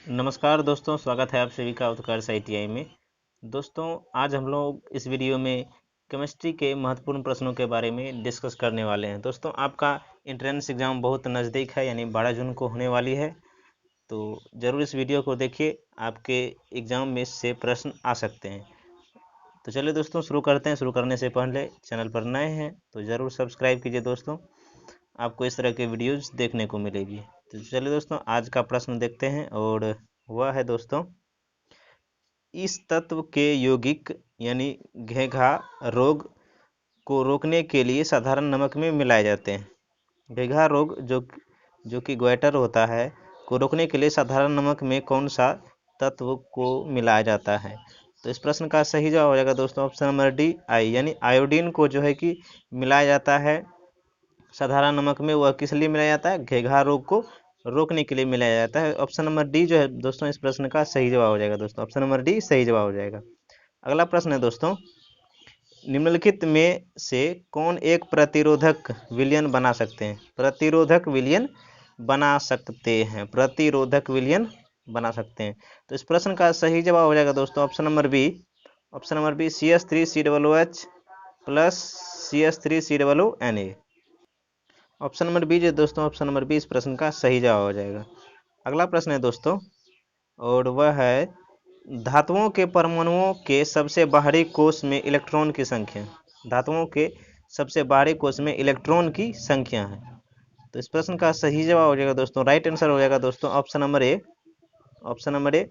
नमस्कार दोस्तों, स्वागत है आप सभी का उत्कर्ष ITI में। दोस्तों, आज हम लोग इस वीडियो में केमिस्ट्री के महत्वपूर्ण प्रश्नों के बारे में डिस्कस करने वाले हैं। दोस्तों, आपका एंट्रेंस एग्ज़ाम बहुत नज़दीक है, यानी 12 जून को होने वाली है। तो ज़रूर इस वीडियो को देखिए, आपके एग्ज़ाम में से प्रश्न आ सकते हैं। तो चलिए दोस्तों, शुरू करते हैं। शुरू करने से पहले चैनल पर नए हैं तो ज़रूर सब्सक्राइब कीजिए दोस्तों, आपको इस तरह के वीडियोज़ देखने को मिलेगी। तो चलिए दोस्तों, आज का प्रश्न देखते हैं और वह है दोस्तों, इस तत्व के यौगिक यानी घेघा रोग को रोकने के लिए साधारण नमक में मिलाए जाते हैं। घेघा रोग जो कि ग्वाइटर होता है को रोकने के लिए साधारण नमक में कौन सा तत्व को मिलाया जाता है? तो इस प्रश्न का सही जवाब हो जाएगा दोस्तों ऑप्शन नंबर डी आई, यानी आयोडीन को जो है कि मिलाया जाता है साधारण नमक में। वह किस लिए मिलाया जाता है? घेघा रोग को रोकने के लिए मिलाया जाता है। ऑप्शन नंबर डी जो है दोस्तों इस प्रश्न का सही जवाब हो जाएगा दोस्तों, ऑप्शन नंबर डी सही जवाब हो जाएगा। अगला प्रश्न है दोस्तों, निम्नलिखित में से कौन एक प्रतिरोधक विलयन बना सकते हैं? प्रतिरोधक विलयन बना सकते हैं, प्रतिरोधक विलयन बना सकते हैं। तो इस प्रश्न का सही जवाब हो जाएगा दोस्तों option number B, option number B CH3COOH plus CH3COONA। Option number B जो दोस्तों ऑप्शन नंबर बी इस प्रश्न का सही जवाब हो जाएगा। अगला प्रश्न है दोस्तों, और वह है धातुओं के परमाणुओं के सबसे बाहरी कोश में इलेक्ट्रॉन की संख्या। धातुओं के सबसे बाहरी कोश में इलेक्ट्रॉन की संख्या है। तो इस प्रश्न का सही जवाब हो जाएगा दोस्तों, राइट आंसर हो जाएगा दोस्तों ऑप्शन नंबर ए, ऑप्शन नंबर ए,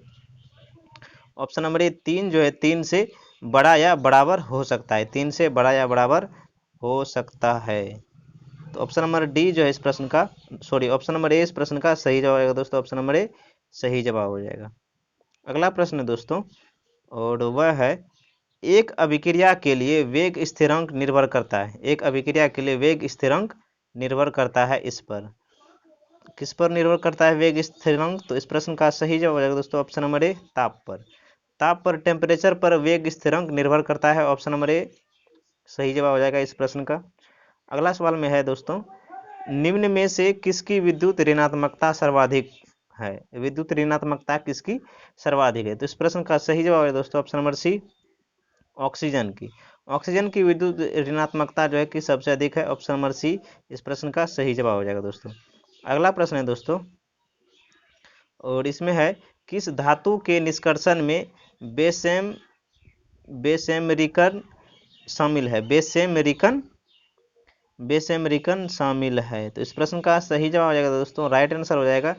ऑप्शन नंबर ए 3 जो है 3 से बड़ा या बराबर हो सकता है, 3 से बड़ा या बराबर हो सकता है। तो ऑप्शन नंबर डी जो है इस प्रश्न का ऑप्शन नंबर ए इस प्रश्न का सही जवाब आएगा दोस्तों, ऑप्शन नंबर ए सही जवाब हो जाएगा। अगला प्रश्न है दोस्तों, और वह है एक अभिक्रिया के लिए वेग स्थिरांक निर्भर करता है। एक अभिक्रिया के लिए वेग स्थिरांक निर्भर करता है इस पर, किस पर निर्भर करता है वेग स्थिरांक? तो इस प्रश्न का सही जवाब हो जाएगा दोस्तों ऑप्शन नंबर ए ताप पर। ताप पर, टेम्परेचर पर वेग स्थिरांक निर्भर करता है, ऑप्शन नंबर ए सही जवाब हो जाएगा इस प्रश्न का। अगला सवाल में है दोस्तों, निम्न में से किसकी विद्युत ऋणात्मकता सर्वाधिक है? विद्युत ऋणात्मकता किसकी सर्वाधिक है? तो इस प्रश्न का सही जवाब है दोस्तों ऑप्शन नंबर सी, ऑक्सीजन की। ऑक्सीजन की विद्युत ऋणात्मकता जो है कि सबसे अधिक है, ऑप्शन नंबर सी इस प्रश्न का सही जवाब हो जाएगा दोस्तों। अगला प्रश्न है दोस्तों, और इसमें है किस धातु के निष्कर्षण में बेसेमरिकन शामिल है? बेसेमरिकन शामिल है। तो इस प्रश्न का सही जवाब हो जाएगा दोस्तों, राइट आंसर हो जाएगा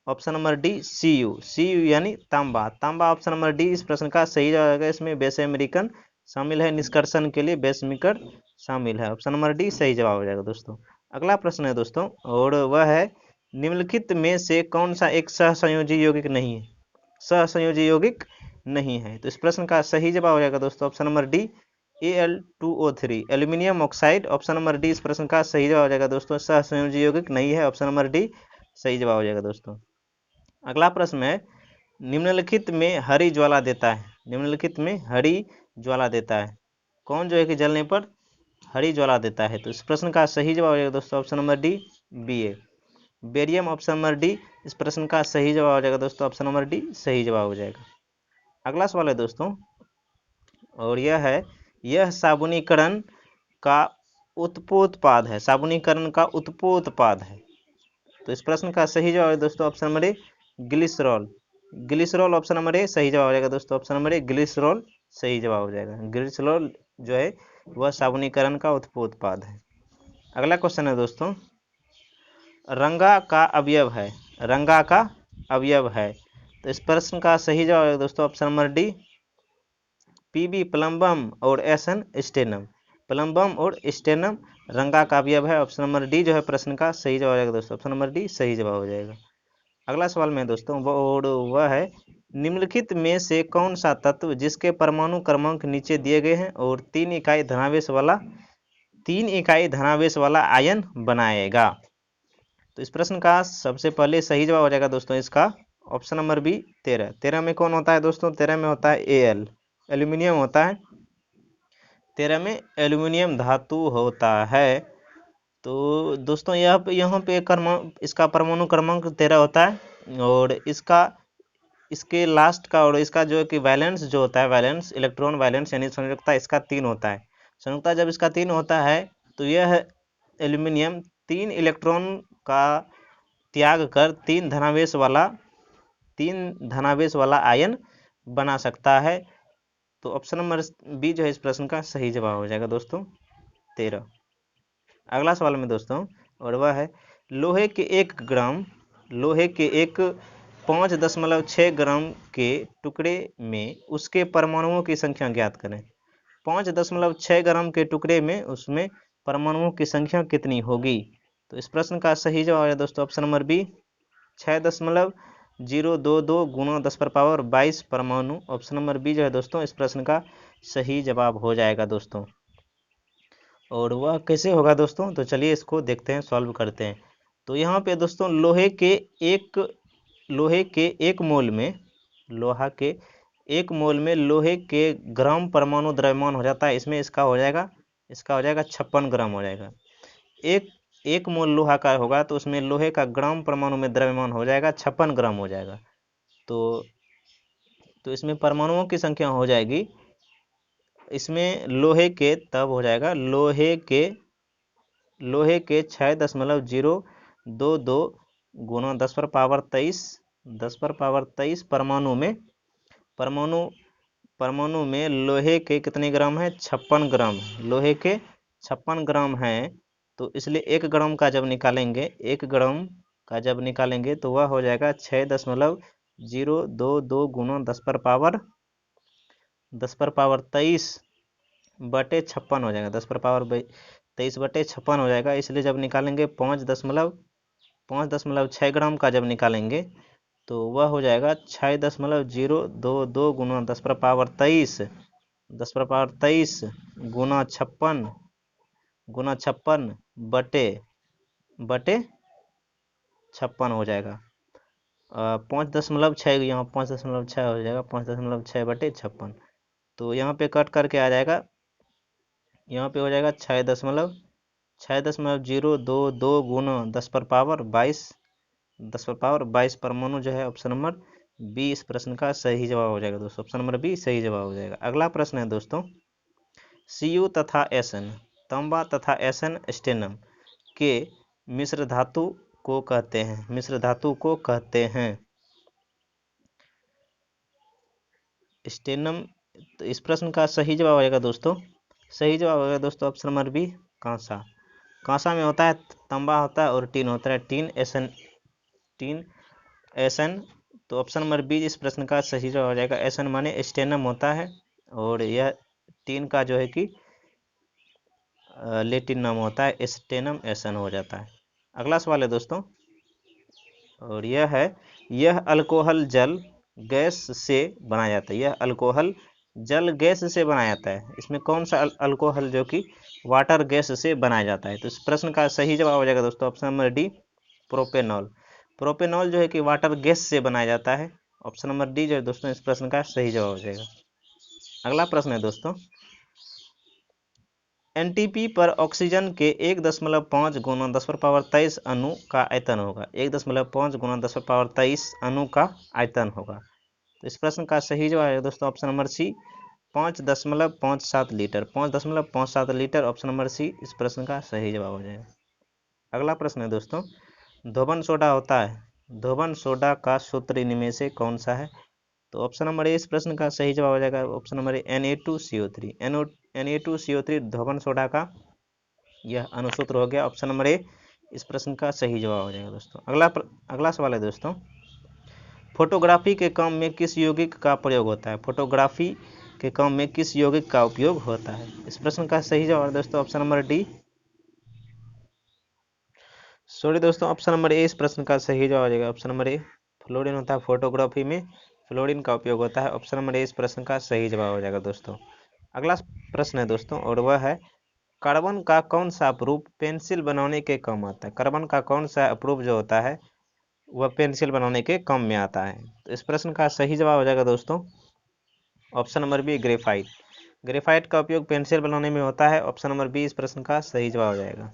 ऑप्शन नंबर डी CU यानी तांबा। तांबा ऑप्शन नंबर डी इस प्रश्न का सही जवाब आएगा। इसमें बेसेमरिकन शामिल है, निष्कर्षण के लिए बेसमिकर शामिल है, ऑप्शन नंबर डी सही जवाब हो जाएगा दोस्तों। अगला प्रश्न है दोस्तों, और वह है निम्नलिखित में से कौन सा एक सहसंयोजी यौगिक नहीं है? सहसंयोजी यौगिक नहीं है। तो इस प्रश्न का सही जवाब हो जाएगा दोस्तों option number D Al2O3 aluminium oxide. Option number D इस प्रश्न का सही जवाब हो जाएगा दोस्तों, सहसंयोजी यौगिक नहीं है, ऑप्शन नंबर डी सही जवाब हो जाएगा दोस्तों। अगला प्रश्न है, निम्नलिखित में हरी ज्वाला देता है। निम्नलिखित में हरी ज्वाला देता है, कौन जो है कि जलने पर हरी ज्वाला देता है? तो इस प्रश्न का सही जवाब हो जाएगा दोस्तों option number D BA, barium. Option number D इस प्रश्न का सही जवाब हो जाएगा दोस्तों, ऑप्शन नंबर डी सही जवाब हो जाएगा। अगला सवाल है दोस्तों, और यह साबुनीकरण का उत्पोत्पाद है। साबुनीकरण का उत्पोत्पाद है। तो इस प्रश्न का सही जवाब है दोस्तों ऑप्शन नंबर ए ग्लिसरॉल। ग्लिसरॉल ऑप्शन नंबर ए सही जवाब हो जाएगा दोस्तों, ऑप्शन नंबर ए ग्लिसरॉल सही जवाब हो जाएगा। ग्लिसरॉल जो है वह साबुनीकरण का उत्पोत्पाद है। अगला क्वेश्चन है दोस्तों, रंगा का अवयव है। रंगा का अवयव है। तो इस प्रश्न का सही जवाब है दोस्तों option number D PB plumbum और SN स्टेनम। प्लम्बम और स्टेनम रंगा का अवयव है, ऑप्शन नंबर डी जो है प्रश्न का सही जवाब हो जाएगा दोस्तों, ऑप्शन नंबर डी सही जवाब हो जाएगा। अगला सवाल में दोस्तों, वह है निम्नलिखित में से कौन सा तत्व जिसके परमाणु क्रमांक नीचे दिए गए हैं और 3 इकाई धनावेश वाला आयन बनाएगा? तो इस प्रश्न का सबसे पहले सही जवाब हो जाएगा दोस्तों इसका ऑप्शन नंबर बी 13। 13 में कौन होता है दोस्तों? 13 में होता है Al, एल्यूमिनियम होता है। 13 में एल्यूमिनियम धातु होता है। तो दोस्तों यहाँ पे इसका परमाणु क्रमांक 13 होता है, और इसका इसके लास्ट का और इसका जो है कि वैलेंस जो होता है, वैलेंस इलेक्ट्रॉन वैलेंस यानी संयुक्ता इसका 3 होता है। संयुक्ता जब इसका 3 होता है तो यह एल्यूमिनियम 3 इलेक्ट्रॉन का त्याग कर 3 धनावेश वाला आयन बना सकता है। तो ऑप्शन नंबर बी जो है इस प्रश्न का सही जवाब हो जाएगा दोस्तों 13। अगला सवाल में दोस्तों, और वह है लोहे के 5.6 ग्राम के टुकड़े में उसके परमाणुओं की संख्या ज्ञात करें। 5.6 ग्राम के टुकड़े में उसमें परमाणुओं की संख्या कितनी होगी? तो इस प्रश्न का सही जवाब है दोस्तों ऑप्शन नंबर बी 6.022 गुणा 10⁻22 परमाणु। ऑप्शन नंबर बी जो है दोस्तों इस प्रश्न का सही जवाब हो जाएगा दोस्तों। और वह कैसे होगा दोस्तों? तो चलिए इसको देखते हैं, सॉल्व करते हैं। तो यहाँ पे दोस्तों लोहे के एक मोल में लोहे के ग्राम परमाणु द्रव्यमान हो जाता है। इसमें इसका हो जाएगा 56 ग्राम हो जाएगा। एक मोल लोहा का होगा तो उसमें लोहे का ग्राम परमाणु में द्रव्यमान हो जाएगा 56 ग्राम हो जाएगा। तो इसमें परमाणुओं की संख्या हो जाएगी, इसमें लोहे के तब हो जाएगा लोहे के 6.022 गुणा 10⁻23 परमाणु में लोहे के कितने ग्राम है? 56 ग्राम। लोहे के 56 ग्राम है, तो इसलिए 1 ग्राम का जब निकालेंगे तो वह हो जाएगा 6.022 गुणा 10⁻23 बटे 56 हो जाएगा। 10⁻23 बटे 56 हो जाएगा। इसलिए जब निकालेंगे 5.6 ग्राम का जब निकालेंगे तो वह हो जाएगा 6.022 गुणा 10⁻23 गुणा 56 बटे 56 हो जाएगा। 5.6 यहाँ 5.6 हो जाएगा, 5.6 बटे 56। तो यहाँ पे कट करके आ जाएगा, यहाँ पे हो जाएगा 6.022 गुना 10⁻22 परमाणु जो है ऑप्शन नंबर बी इस प्रश्न का सही जवाब हो जाएगा दोस्तों। ऑप्शन नंबर बी सही जवाब हो जाएगा। अगला प्रश्न है दोस्तों, Cu तथा Sn तांबा तथा Sn स्टेनम के मिश्र धातु को कहते हैं। स्टेनम, तो इस प्रश्न का सही जवाब हो जाएगा दोस्तों ऑप्शन नंबर बी कांसा में होता है, तांबा होता है और टीन होता है। टीन एसन तो ऑप्शन नंबर बी इस प्रश्न का सही जवाब हो जाएगा। एसन माने स्टेनम होता है और यह टीन का जो है कि लेटिन नाम होता है, स्टेनम एसन हो जाता है। अगला सवाल है दोस्तों, और यह अल्कोहल जल गैस से बनाया जाता है। यह अल्कोहल जल गैस से बनाया जाता है। इसमें कौन सा अल्कोहल जो कि वाटर गैस से बनाया जाता है? तो इस प्रश्न का सही जवाब हो जाएगा दोस्तों ऑप्शन नंबर डी प्रोपेनॉल जो है कि वाटर गैस से बनाया जाता है। ऑप्शन नंबर डी जो है दोस्तों इस प्रश्न का सही जवाब हो जाएगा। अगला प्रश्न है दोस्तों, एनटीपी पर ऑक्सीजन के 1.5 गुना 10⁻23 अणु का आयतन होगा। 1.5 गुना 10⁻23 अणु का आयतन होगा। तो इस प्रश्न का सही जवाब है दोस्तों option number C 5.57 litre. 5.57 litre option number C इस प्रश्न का सही जवाब हो जाएगा। अगला प्रश्न है दोस्तों, धोबन सोडा का सूत्र इनमें से कौन सा है? तो ऑप्शन नंबर ए इस प्रश्न का सही जवाब हो जाएगा। Option number A Na2CO3। Na2CO3 धोबन सोडा का यह अनुसूत्र हो गया। ऑप्शन नंबर ए इस प्रश्न का सही जवाब हो जाएगा दोस्तों। अगला सवाल है दोस्तों, फोटोग्राफी के काम में किस यौगिक का प्रयोग होता है? फोटोग्राफी के काम में किस यौगिक का उपयोग होता है? इस प्रश्न का सही जवाब है दोस्तों option number D option number ए इस प्रश्न का सही जवाब हो जाएगा। ऑप्शन नंबर ए फ्लोरीन होता है, फोटोग्राफी में फ्लोरीन का उपयोग होता है। ऑप्शन नंबर ए इस प्रश्न का सही जवाब हो जाएगा दोस्तों। अगला प्रश्न है दोस्तों, और वह है कार्बन का कौन सा अपरूप पेंसिल बनाने के काम आता है? कार्बन का कौन सा अपरूप जो होता है वह पेंसिल बनाने के काम में आता है? तो इस प्रश्न का सही जवाब हो जाएगा दोस्तों ऑप्शन नंबर बी ग्रेफाइट का उपयोग पेंसिल बनाने में होता है। ऑप्शन नंबर बी इस प्रश्न का सही जवाब हो जाएगा।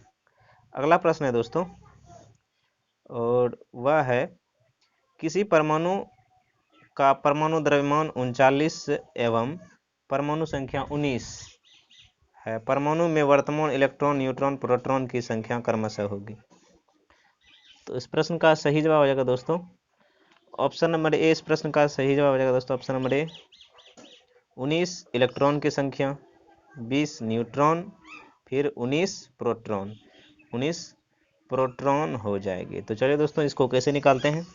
अगला प्रश्न है दोस्तों, और वह है किसी परमाणु का परमाणु द्रव्यमान 39 एवं परमाणु संख्या 19 है। परमाणु में वर्तमान इलेक्ट्रॉन, न्यूट्रॉन, प्रोटॉन की संख्या क्रमशः होगी। तो इस प्रश्न का सही जवाब हो जाएगा दोस्तों ऑप्शन नंबर ए। इस प्रश्न का सही जवाब हो जाएगा दोस्तों ऑप्शन नंबर ए। 19 इलेक्ट्रॉन की संख्या, 20 न्यूट्रॉन, फिर 19 प्रोटॉन, 19 प्रोटॉन हो जाएगी। तो चलिए दोस्तों इसको कैसे निकालते हैं,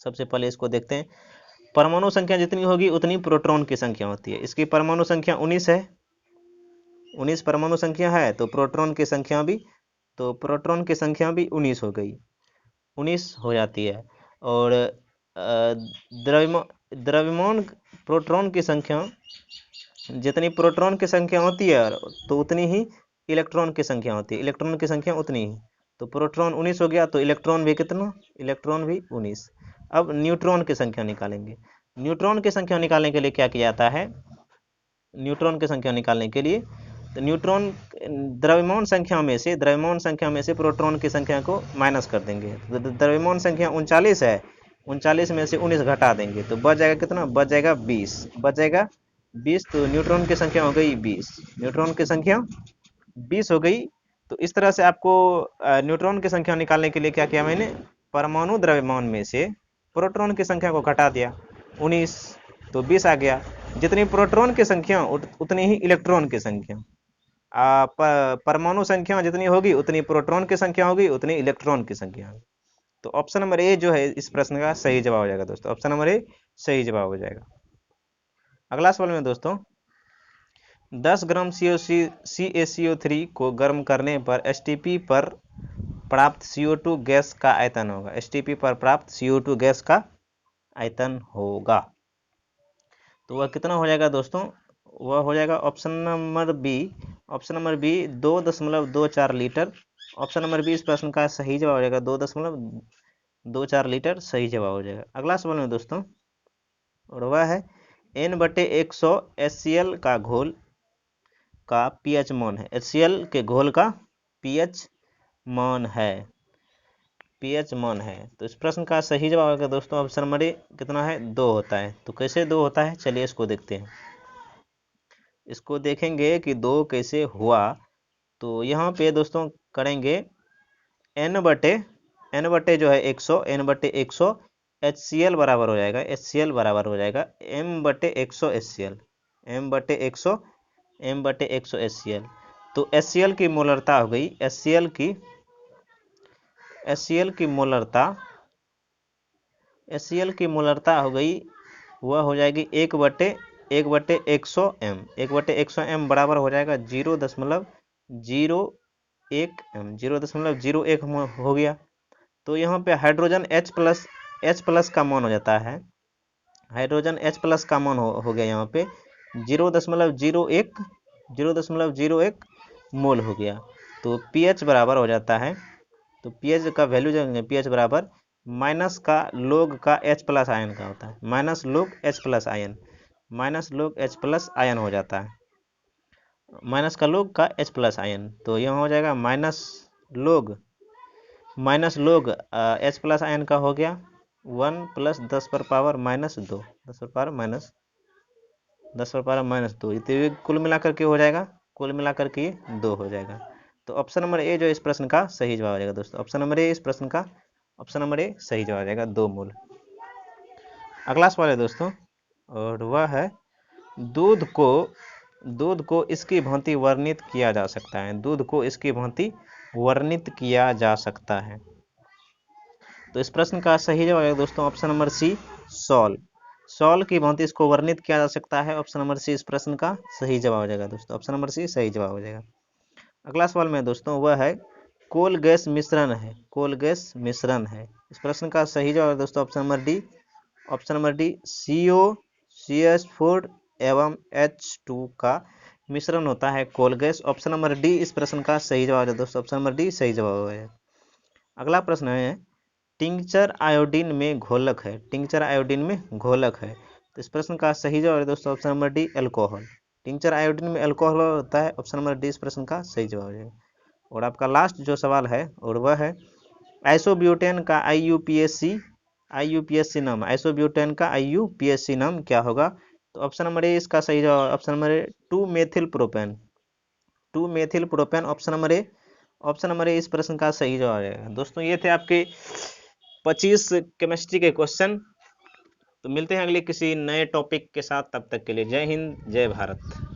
सबसे पहले इसको देखते हैं। परमाणु संख्या जितनी होगी उतनी प्रोटॉन की संख्या होती है। इसकी परमाणु संख्या 19 है, 19 परमाणु संख्या है, तो प्रोटॉन की संख्या भी 19 हो गई, 19 हो जाती है। और द्रव्यमान प्रोटॉन की संख्या, जितनी प्रोटॉन की संख्या होती है तो उतनी ही इलेक्ट्रॉन की संख्या होती है, इलेक्ट्रॉन की संख्या उतनी ही। तो प्रोटॉन 19 हो गया, तो इलेक्ट्रॉन भी कितना, इलेक्ट्रॉन भी 19। अब न्यूट्रॉन की संख्या निकालेंगे। न्यूट्रॉन की संख्या निकालने के लिए क्या किया जाता है, न्यूट्रॉन की संख्या निकालने के लिए तो न्यूट्रॉन द्रव्यमान संख्या में से प्रोटॉन की संख्या को माइनस कर देंगे। तो द्रव्यमान संख्या 39 है, 39 में से 19 घटा देंगे तो बच जाएगा कितना, बच जाएगा 20, बच जाएगा 20। तो न्यूट्रॉन की संख्या हो गई 20, न्यूट्रॉन की संख्या 20 हो गई। तो इस तरह से आपको न्यूट्रॉन की संख्या निकालने के लिए क्या किया मैंने, परमाणु द्रव्यमान में से प्रोटॉन की संख्या को घटा दिया, 19 तो 20 आ गया। जितनी प्रोटॉन की संख्या उतनी ही इलेक्ट्रॉन की संख्या, परमाणु संख्या जितनी होगी उतनी प्रोटॉन की संख्या होगी, उतनी इलेक्ट्रॉन की संख्या। तो ऑप्शन नंबर ए जो है इस प्रश्न का सही जवाब हो जाएगा दोस्तों, ऑप्शन नंबर ए सही जवाब हो जाएगा। अगला सवाल में दोस्तों, 10 ग्राम CaCO3 को गर्म करने पर STP पर प्राप्त CO2 गैस का आयतन होगा। STP पर प्राप्त CO2 गैस का आयतन होगा, तो वह कितना हो जाएगा दोस्तों, वह हो जाएगा option number B, option number B 2.24 litre. Option number B इस प्रश्न का सही जवाब हो जाएगा, 2.24 लीटर सही जवाब हो जाएगा। अगला सवाल में दोस्तों, और वह है N/100 HCl का घोल का pH मान है। HCl के घोल का pH मान है, pH मान है। तो इस प्रश्न का सही जवाब होगा दोस्तों ऑप्शन नंबर ए कितना है, 2 होता है। तो कैसे 2 होता है, चलिए इसको देखते हैं। इसको देखेंगे कि 2 कैसे हुआ। तो यहाँ पे दोस्तों करेंगे n बटे जो है 100, n/100 HCl बराबर हो जाएगा, HCl बराबर हो जाएगा m/100 HCl, m/100 HCl। तो HCl की मोलरता हो गई, HCl की मोलरता हो गई, वह हो जाएगी 1/100 m, 1/100 m बराबर हो जाएगा 0.01 m, 0.01 हो गया। तो यहाँ पे हाइड्रोजन H+ का मान हो जाता है, हाइड्रोजन H+ का मान हो गया यहाँ पे 0.01 मोल हो गया। तो pH बराबर हो जाता है, तो pH का वैल्यू जाएंगे, pH बराबर माइनस का लोग का H+ आयन का होता है, माइनस लोग H+ आयन हो जाता है, माइनस का लोग का H+ आयन। तो यहाँ हो जाएगा माइनस लोग H+ आयन का हो गया 1 + 10⁻⁻², 10⁻²। तो कुल मिलाकर के हो जाएगा, कुल मिलाकर के 2 हो जाएगा। तो ऑप्शन नंबर ए जो इस प्रश्न का सही जवाब हो जाएगा दोस्तों, ऑप्शन नंबर ए इस प्रश्न का ऑप्शन नंबर ए सही जवाब हो जाएगा, 2 मोल। अगला सवाल है दोस्तों, और वह है दूध को इसकी भांति वर्णित किया जा सकता है, दूध को इसकी भांति वर्णित किया जा सकता है। तो इस प्रश्न का सही जवाब है दोस्तों ऑप्शन नंबर सी, सॉल की भांति इसको वर्णित किया जा सकता है। ऑप्शन नंबर सी इस प्रश्न का सही जवाब हो जाएगा दोस्तों, ऑप्शन नंबर सी सही जवाब हो जाएगा। अगला सवाल में दोस्तों, वह है कोल गैस मिश्रण है, इस प्रश्न का सही जवाब है दोस्तों option number D, CO CH4 एवं H2 का मिश्रण होता है coal gas. Option number D इस प्रश्न का सही जवाब है दोस्तों, ऑप्शन नंबर डी सही जवाब है। अगला प्रश्न है टिंचर आयोडीन में घोलक है, तो इस प्रश्न का सही जवाब है दोस्तों option number D, alcohol. Tincture iodine में अल्कोहल होता है, ऑप्शन नंबर डी इस प्रश्न का सही जवाब है। और आपका लास्ट जो सवाल है, और वह है आइसोब्यूटेन का IUPAC IUPAC नाम, आइसोब्यूटेन का IUPAC नाम क्या होगा? तो ऑप्शन नंबर ए इसका सही जवाब, ऑप्शन नंबर ए 2 methyl propane, 2 methyl propane, option number ए, ऑप्शन नंबर ए इस प्रश्न का सही जवाब है। दोस्तों ये थे आपके 25 केमिस्ट्री के क्वेश्चन। तो मिलते हैं अगले किसी नए टॉपिक के साथ, तब तक के लिए जय हिंद जय भारत।